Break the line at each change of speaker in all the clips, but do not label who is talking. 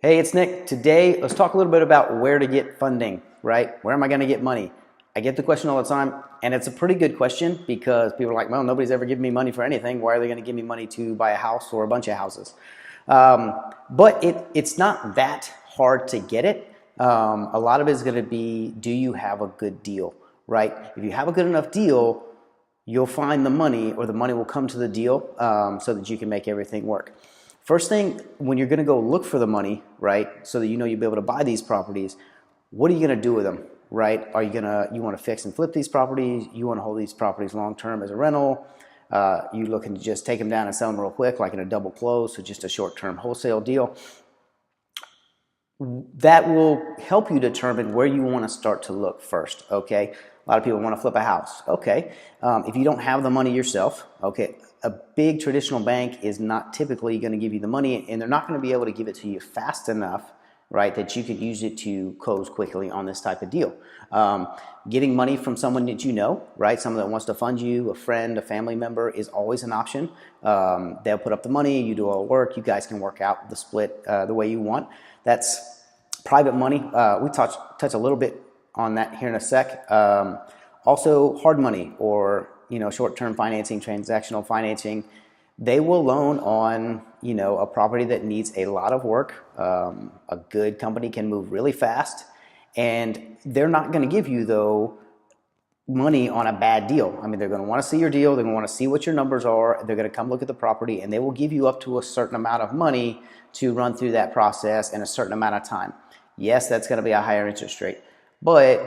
Hey, it's Nick. Today, let's talk a little bit about where to get funding, right? Where am I going to get money? I get the question all the time, and it's a pretty good question because people are like, well, nobody's ever given me money for anything. Why are they going to give me money to buy a house or a bunch of houses? But it's not that hard to get it. A lot of it is going to be, do you have a good deal, right? If you have a good enough deal, you'll find the money, or the money will come to the deal so that you can make everything work. First thing, when you're going to go look for the money, right, so that you know you'll be able to buy these properties, what are you going to do with them, right? You want to fix and flip these properties? You want to hold these properties long term as a rental? You looking to just take them down and sell them real quick, like in a double close, so just a short term wholesale deal? That will help you determine where you want to start to look first, okay? A lot of people want to flip a house, okay? If you don't have the money yourself, okay, a big traditional bank is not typically going to give you the money, and they're not going to be able to give it to you fast enough, right, that you could use it to close quickly on this type of deal. Getting money from someone that you know, right, someone that wants to fund you, a friend, a family member, is always an option. They'll put up the money, you do all the work, you guys can work out the split the way you want. That's private money. We touch a little bit on that here in a sec. Also, hard money, or short-term financing, transactional financing. They will loan on a property that needs a lot of work. A good company can move really fast, and they're not going to give you though money on a bad deal. I mean, they're going to want to see your deal. They're going to want to see what your numbers are. They're going to come look at the property, and they will give you up to a certain amount of money to run through that process in a certain amount of time. Yes, that's going to be a higher interest rate, but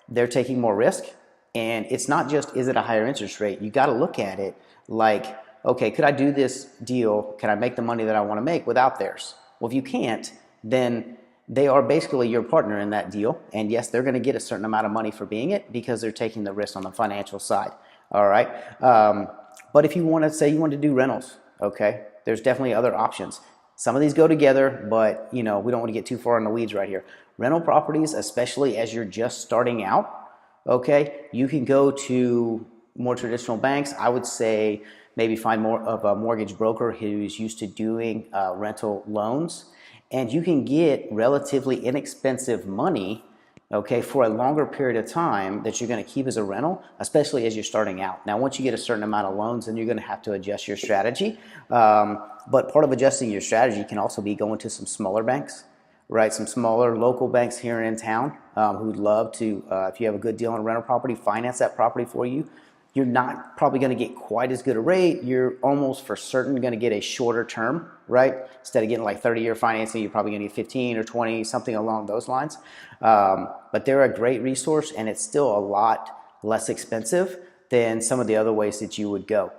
they're taking more risk. And it's not just, is it a higher interest rate? You got to look at it like, okay, could I do this deal? Can I make the money that I want to make without theirs? Well, if you can't, then they are basically your partner in that deal. And yes, they're going to get a certain amount of money for being it because they're taking the risk on the financial side. All right. But if you want to say you want to do rentals, okay, there's definitely other options. Some of these go together, but we don't want to get too far in the weeds right here. Rental properties, especially as you're just starting out, okay, you can go to more traditional banks. I would say maybe find more of a mortgage broker who's used to doing rental loans, and you can get relatively inexpensive money, okay, for a longer period of time that you're going to keep as a rental, especially as you're starting out. Now, once you get a certain amount of loans, then you're going to have to adjust your strategy. But part of adjusting your strategy can also be going to some smaller banks, right? Some smaller local banks here in town who'd love to, if you have a good deal on a rental property, finance that property for you. You're not probably going to get quite as good a rate. You're almost for certain going to get a shorter term, right? Instead of getting like 30-year financing, you're probably going to get 15 or 20, something along those lines. But they're a great resource, and it's still a lot less expensive than some of the other ways that you would go.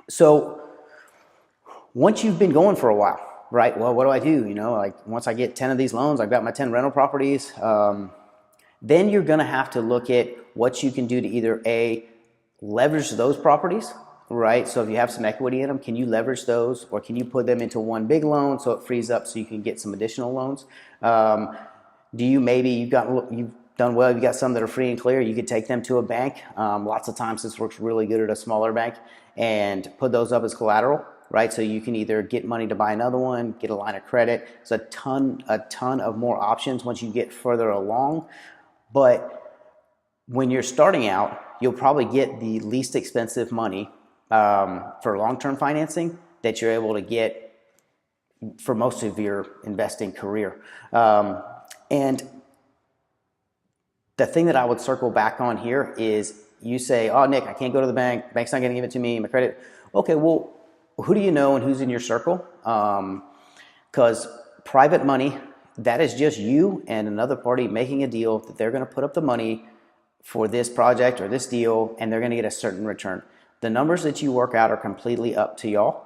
So once you've been going for a while, right? Well, what do I do? Like once I get 10 of these loans, I've got my 10 rental properties. Then you're going to have to look at what you can do to either leverage those properties, right? So if you have some equity in them, can you leverage those, or can you put them into one big loan so it frees up so you can get some additional loans? You've done well, you've got some that are free and clear, you could take them to a bank. Lots of times this works really good at a smaller bank, and put those up as collateral, right? So you can either get money to buy another one, get a line of credit. There's a ton of more options once you get further along. But when you're starting out, you'll probably get the least expensive money for long-term financing that you're able to get for most of your investing career. And the thing that I would circle back on here is, you say, oh, Nick, I can't go to the bank. Bank's not going to give it to me, my credit. Okay, well, who do you know and who's in your circle? Because private money, that is just you and another party making a deal that they're going to put up the money for this project or this deal, and they're going to get a certain return. The numbers that you work out are completely up to y'all.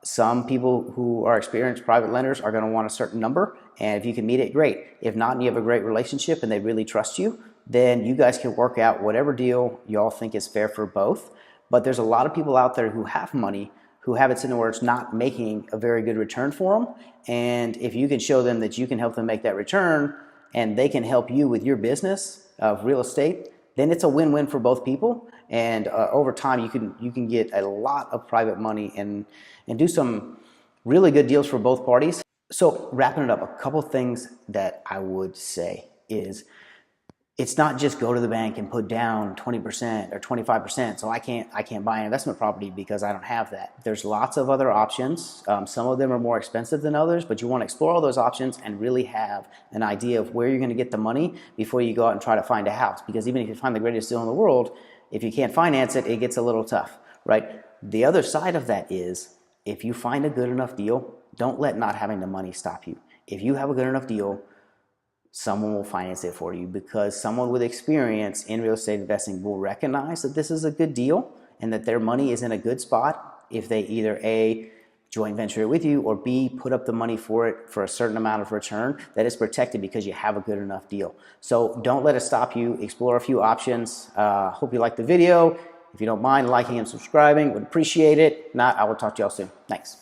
Some people who are experienced private lenders are going to want a certain number, and if you can meet it, great. If not, and you have a great relationship and they really trust you, then you guys can work out whatever deal y'all think is fair for both. But there's a lot of people out there who have money, who have it sitting where it's not making a very good return for them. And if you can show them that you can help them make that return, and they can help you with your business of real estate, then it's a win-win for both people. And over time, you can get a lot of private money and do some Really good deals for both parties. So wrapping it up, a couple things that I would say is it's not just go to the bank and put down 20% or 25%. So I can't buy an investment property because I don't have that. There's lots of other options. Some of them are more expensive than others, but you want to explore all those options and really have an idea of where you're going to get the money before you go out and try to find a house. Because even if you find the greatest deal in the world, if you can't finance it, it gets a little tough, right? The other side of that is if you find a good enough deal, don't let not having the money stop you. If you have a good enough deal, someone will finance it for you, because someone with experience in real estate investing will recognize that this is a good deal and that their money is in a good spot if they either A, joint venture it with you, or B, put up the money for it for a certain amount of return that is protected because you have a good enough deal. So don't let it stop you. Explore a few options. Hope you liked the video. If you don't mind liking and subscribing, would appreciate it. If not, I will talk to y'all soon. Thanks.